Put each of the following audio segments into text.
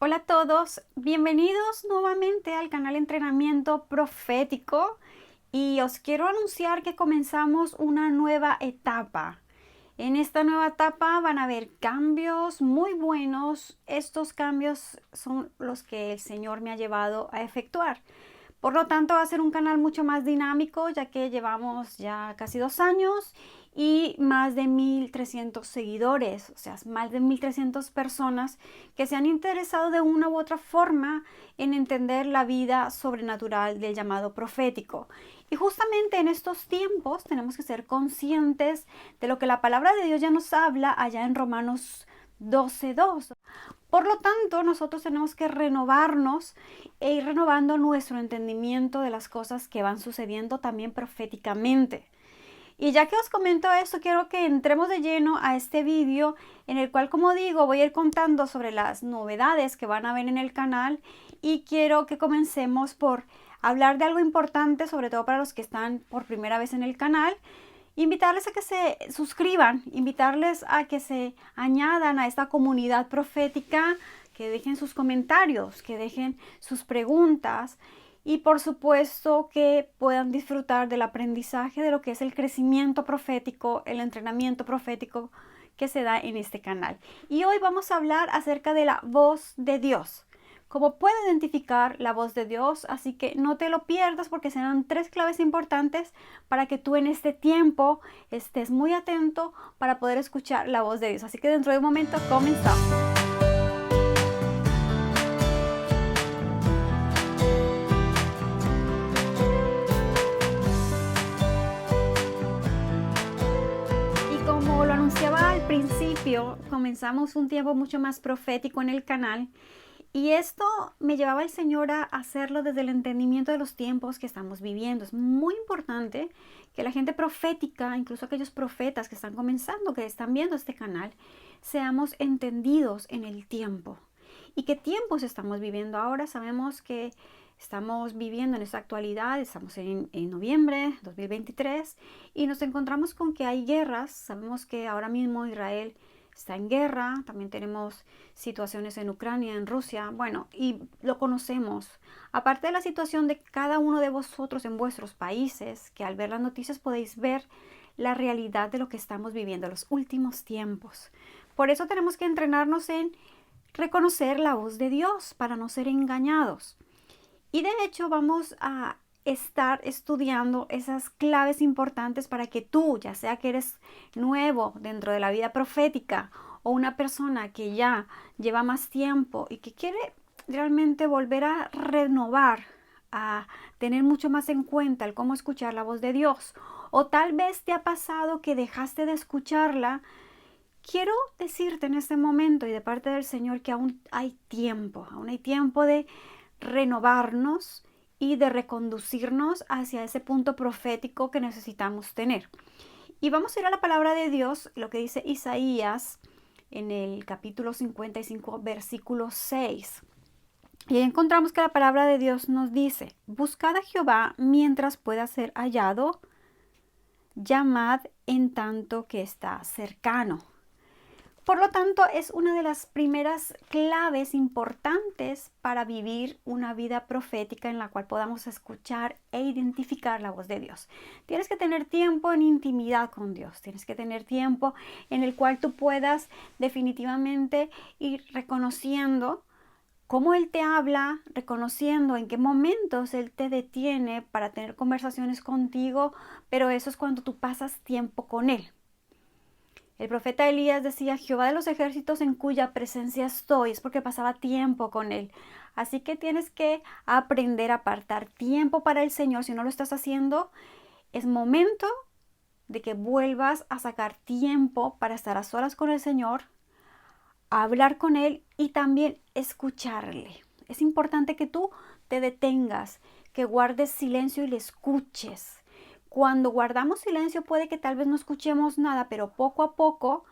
Hola a todos, bienvenidos nuevamente al canal Entrenamiento Profético y os quiero anunciar que comenzamos una nueva etapa. En esta nueva etapa van a haber cambios muy buenos. Estos cambios son los que el Señor me ha llevado a efectuar. Por lo tanto, va a ser un canal mucho más dinámico, ya que llevamos ya casi 2 años y más de 1,300 seguidores, o sea, más de 1,300 personas que se han interesado de una u otra forma en entender la vida sobrenatural del llamado profético. Y justamente en estos tiempos tenemos que ser conscientes de lo que la palabra de Dios ya nos habla allá en Romanos 12:2. Por lo tanto, nosotros tenemos que renovarnos e ir renovando nuestro entendimiento de las cosas que van sucediendo también proféticamente. Y ya que os comento esto, quiero que entremos de lleno a este vídeo en el cual, como digo, voy a ir contando sobre las novedades que van a ver en el canal y quiero que comencemos por hablar de algo importante, sobre todo para los que están por primera vez en el canal. Invitarles a que se suscriban, invitarles a que se añadan a esta comunidad profética, que dejen sus comentarios, que dejen sus preguntas y por supuesto que puedan disfrutar del aprendizaje de lo que es el crecimiento profético, el entrenamiento profético que se da en este canal. Y hoy vamos a hablar acerca de la voz de Dios. Cómo puede identificar la voz de Dios, así que no te lo pierdas porque serán 3 claves importantes para que tú en este tiempo estés muy atento para poder escuchar la voz de Dios. Así que dentro de un momento comenzamos. Y como lo anunciaba al principio, comenzamos un tiempo mucho más profético en el canal. Y esto me llevaba el Señor a hacerlo desde el entendimiento de los tiempos que estamos viviendo. Es muy importante que la gente profética, incluso aquellos profetas que están comenzando, que están viendo este canal, seamos entendidos en el tiempo. ¿Y qué tiempos estamos viviendo ahora? Sabemos que estamos viviendo en esta actualidad, estamos en noviembre 2023 y nos encontramos con que hay guerras. Sabemos que ahora mismo Israel está en guerra, también tenemos situaciones en Ucrania, en Rusia, bueno, y lo conocemos. Aparte de la situación de cada uno de vosotros en vuestros países, que al ver las noticias podéis ver la realidad de lo que estamos viviendo en los últimos tiempos. Por eso tenemos que entrenarnos en reconocer la voz de Dios para no ser engañados. Y de hecho vamos a estar estudiando esas claves importantes para que tú, ya sea que eres nuevo dentro de la vida profética o una persona que ya lleva más tiempo y que quiere realmente volver a renovar, a tener mucho más en cuenta el cómo escuchar la voz de Dios, o tal vez te ha pasado que dejaste de escucharla. Quiero decirte en este momento y de parte del Señor que aún hay tiempo de renovarnos y de reconducirnos hacia ese punto profético que necesitamos tener. Y vamos a ir a la palabra de Dios, lo que dice Isaías en el capítulo 55, versículo 6. Y ahí encontramos que la palabra de Dios nos dice: buscad a Jehová mientras pueda ser hallado, llamad en tanto que está cercano. Por lo tanto, es una de las primeras claves importantes para vivir una vida profética en la cual podamos escuchar e identificar la voz de Dios. Tienes que tener tiempo en intimidad con Dios, tienes que tener tiempo en el cual tú puedas definitivamente ir reconociendo cómo Él te habla, reconociendo en qué momentos Él te detiene para tener conversaciones contigo, pero eso es cuando tú pasas tiempo con Él. El profeta Elías decía: Jehová de los ejércitos en cuya presencia estoy, es porque pasaba tiempo con él. Así que tienes que aprender a apartar tiempo para el Señor. Si no lo estás haciendo, es momento de que vuelvas a sacar tiempo para estar a solas con el Señor, a hablar con Él y también escucharle. Es importante que tú te detengas, que guardes silencio y le escuches. Cuando guardamos silencio puede que tal vez no escuchemos nada, pero poco a poco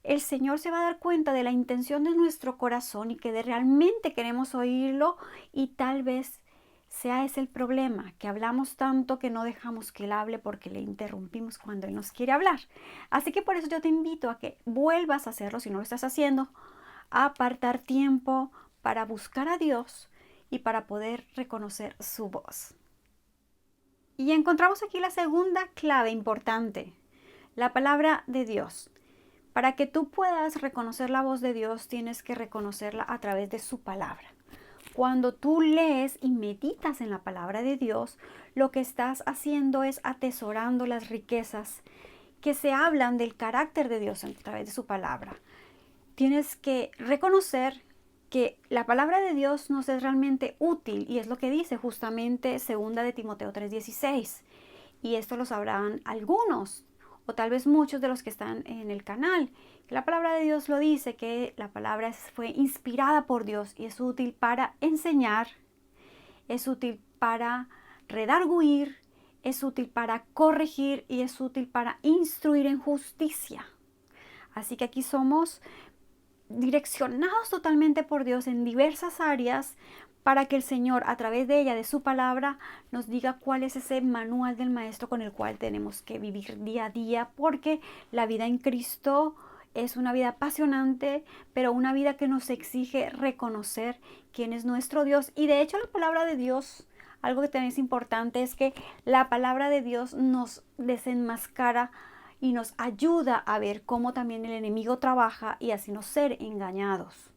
el Señor se va a dar cuenta de la intención de nuestro corazón y que realmente queremos oírlo, y tal vez sea ese el problema, que hablamos tanto que no dejamos que Él hable porque le interrumpimos cuando Él nos quiere hablar. Así que por eso yo te invito a que vuelvas a hacerlo, si no lo estás haciendo, a apartar tiempo para buscar a Dios y para poder reconocer su voz. Y encontramos aquí la segunda clave importante, la palabra de Dios. Para que tú puedas reconocer la voz de Dios, tienes que reconocerla a través de su palabra. Cuando tú lees y meditas en la palabra de Dios, lo que estás haciendo es atesorando las riquezas que se hablan del carácter de Dios a través de su palabra. Tienes que reconocer que la palabra de Dios nos es realmente útil, y es lo que dice justamente 2 de Timoteo 3:16. Y esto lo sabrán algunos, o tal vez muchos de los que están en el canal, que la palabra de Dios lo dice, que la palabra fue inspirada por Dios y es útil para enseñar, es útil para redarguir, es útil para corregir y es útil para instruir en justicia. Así que aquí somos direccionados totalmente por Dios en diversas áreas para que el Señor, a través de ella, de su palabra, nos diga cuál es ese manual del maestro con el cual tenemos que vivir día a día, porque la vida en Cristo es una vida apasionante, pero una vida que nos exige reconocer quién es nuestro Dios. Y de hecho la palabra de Dios, algo que también es importante, es que la palabra de Dios nos desenmascara y nos ayuda a ver cómo también el enemigo trabaja y así no ser engañados.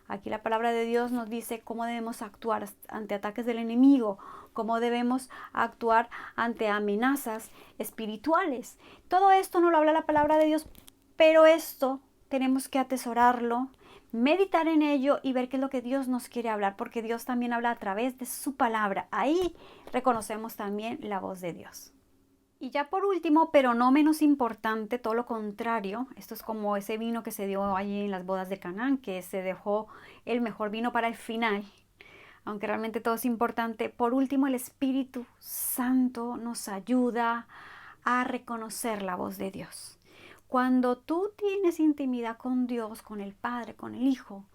Aquí la palabra de Dios nos dice cómo debemos actuar ante ataques del enemigo, cómo debemos actuar ante amenazas espirituales. Todo esto no lo habla la palabra de Dios, pero esto tenemos que atesorarlo, meditar en ello y ver qué es lo que Dios nos quiere hablar, porque Dios también habla a través de su palabra. Ahí reconocemos también la voz de Dios. Y ya por último, pero no menos importante, todo lo contrario, esto es como ese vino que se dio allí en las bodas de Canaán, que se dejó el mejor vino para el final, aunque realmente todo es importante. Por último, el Espíritu Santo nos ayuda a reconocer la voz de Dios. Cuando tú tienes intimidad con Dios, con el Padre, con el Hijo,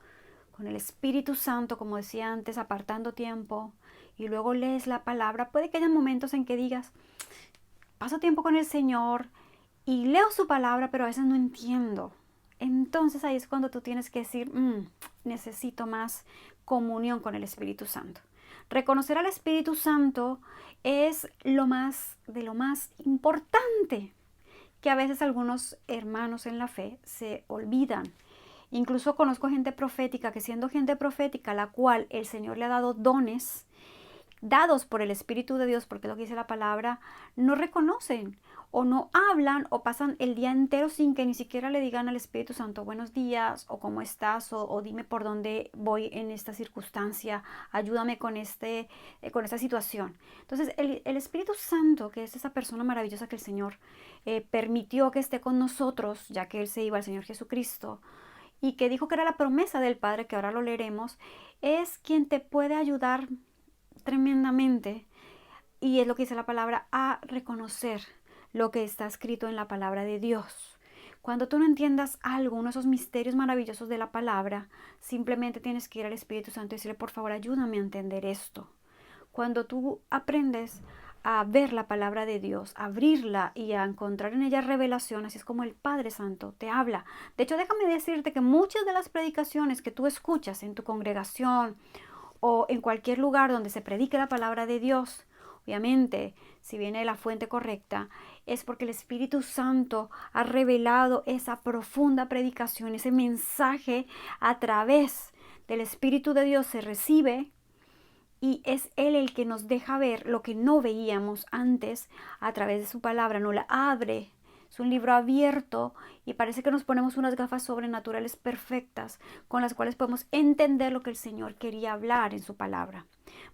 con el Espíritu Santo, como decía antes, apartando tiempo, y luego lees la palabra, puede que haya momentos en que digas, paso tiempo con el Señor y leo su palabra, pero a veces no entiendo. Entonces ahí es cuando tú tienes que decir, necesito más comunión con el Espíritu Santo. Reconocer al Espíritu Santo es lo más importante que a veces algunos hermanos en la fe se olvidan. Incluso conozco gente profética que, siendo gente profética, la cual el Señor le ha dado dones dados por el Espíritu de Dios, porque es lo que dice la palabra, no reconocen o no hablan o pasan el día entero sin que ni siquiera le digan al Espíritu Santo buenos días o cómo estás o dime por dónde voy en esta circunstancia, ayúdame con esta situación. Entonces el Espíritu Santo, que es esa persona maravillosa que el Señor permitió que esté con nosotros, ya que Él se iba, al Señor Jesucristo, y que dijo que era la promesa del Padre, que ahora lo leeremos, es quien te puede ayudar tremendamente, y es lo que dice la palabra, a reconocer lo que está escrito en la palabra de Dios. Cuando tú no entiendas algo, uno de esos misterios maravillosos de la palabra, simplemente tienes que ir al Espíritu Santo y decirle, por favor, ayúdame a entender esto. Cuando tú aprendes a ver la palabra de Dios, a abrirla y a encontrar en ella revelación, así es como el Padre Santo te habla. De hecho, déjame decirte que muchas de las predicaciones que tú escuchas en tu congregación o en cualquier lugar donde se predique la palabra de Dios, obviamente, si viene de la fuente correcta, es porque el Espíritu Santo ha revelado esa profunda predicación, ese mensaje a través del Espíritu de Dios se recibe, y es Él el que nos deja ver lo que no veíamos antes a través de su palabra, nos la abre. Es un libro abierto y parece que nos ponemos unas gafas sobrenaturales perfectas con las cuales podemos entender lo que el Señor quería hablar en su palabra.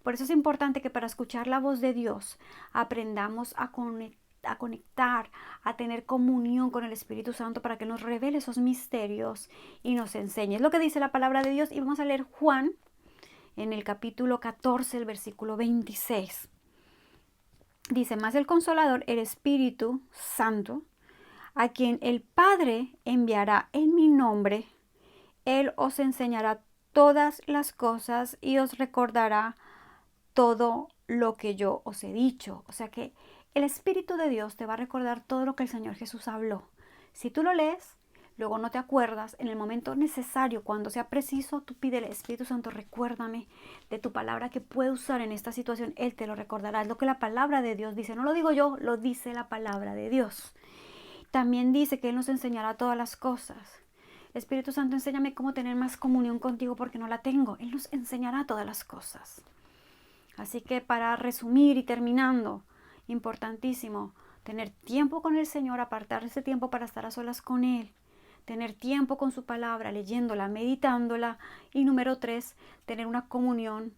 Por eso es importante que para escuchar la voz de Dios aprendamos a conectar, a tener comunión con el Espíritu Santo para que nos revele esos misterios y nos enseñe. Es lo que dice la palabra de Dios, y vamos a leer Juan en el capítulo 14, el versículo 26. Dice, más el Consolador, el Espíritu Santo, a quien el Padre enviará en mi nombre, Él os enseñará todas las cosas y os recordará todo lo que yo os he dicho. O sea que el Espíritu de Dios te va a recordar todo lo que el Señor Jesús habló. Si tú lo lees, luego no te acuerdas, en el momento necesario, cuando sea preciso, tú pídele, Espíritu Santo, recuérdame de tu palabra que puedo usar en esta situación. Él te lo recordará. Es lo que la palabra de Dios dice. No lo digo yo, lo dice la palabra de Dios. También dice que Él nos enseñará todas las cosas. Espíritu Santo, enséñame cómo tener más comunión contigo porque no la tengo. Él nos enseñará todas las cosas. Así que para resumir y terminando, importantísimo, tener tiempo con el Señor, apartar ese tiempo para estar a solas con Él, tener tiempo con su palabra, leyéndola, meditándola. Y número 3, tener una comunión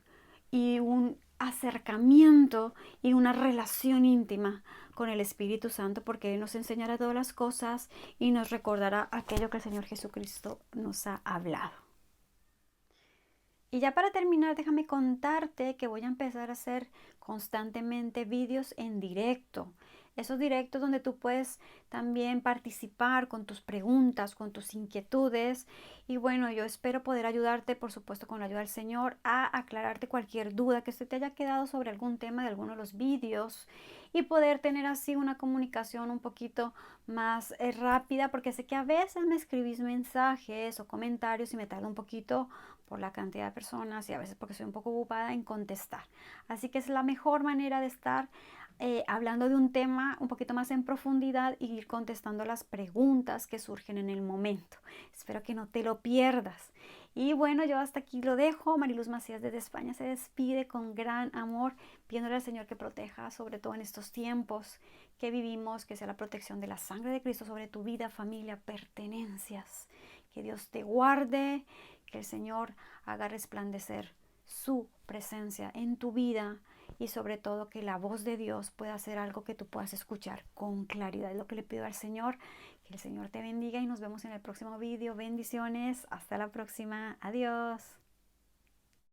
y un acercamiento y una relación íntima con el Espíritu Santo, porque Él nos enseñará todas las cosas y nos recordará aquello que el Señor Jesucristo nos ha hablado. Y ya para terminar, déjame contarte que voy a empezar a hacer constantemente vídeos en directo. Esos directos donde tú puedes también participar con tus preguntas, con tus inquietudes. Y bueno, yo espero poder ayudarte, por supuesto, con la ayuda del Señor, a aclararte cualquier duda que se te haya quedado sobre algún tema de alguno de los vídeos y poder tener así una comunicación un poquito más rápida, porque sé que a veces me escribís mensajes o comentarios y me tarda un poquito por la cantidad de personas y a veces porque soy un poco ocupada en contestar. Así que es la mejor manera de estar hablando de un tema un poquito más en profundidad y ir contestando las preguntas que surgen en el momento. Espero que no te lo pierdas. Y bueno, yo hasta aquí lo dejo. Mariluz Macías desde España se despide con gran amor, pidiéndole al Señor que proteja, sobre todo en estos tiempos que vivimos, que sea la protección de la sangre de Cristo sobre tu vida, familia, pertenencias. Que Dios te guarde, que el Señor haga resplandecer su presencia en tu vida y sobre todo que la voz de Dios pueda hacer algo que tú puedas escuchar con claridad. Es lo que le pido al Señor. Que el Señor te bendiga y nos vemos en el próximo video. Bendiciones. Hasta la próxima. Adiós.